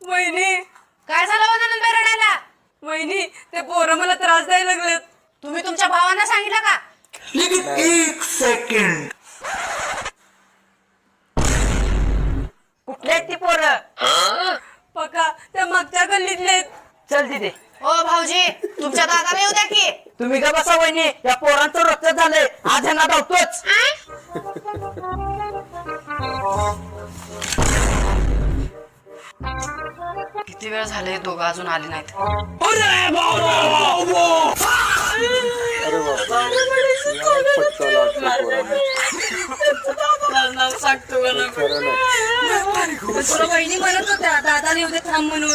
वहिनी काय झालं नंदनबाई रडायला? वहिनी ते पोरं मला त्रास द्यायला लागलेत. तुम्ही तुमच्या भावांना सांगितलं का? एक सेकंड. कुठले आहेत ती पोरं? पका त्या मागच्या गल्लीतले. चल तिथे. ओ भाऊजी तुमच्या दादाला येऊ द्या की. तुम्ही का बसा वहिनी, या पोरांचं रोजच झालंय, आज यांना धावतोच. किती वेळ झाले दोघं अजून आले नाहीत. सांगतो बहिणी म्हणत होत्या दादाला येऊ दे थांब म्हणून.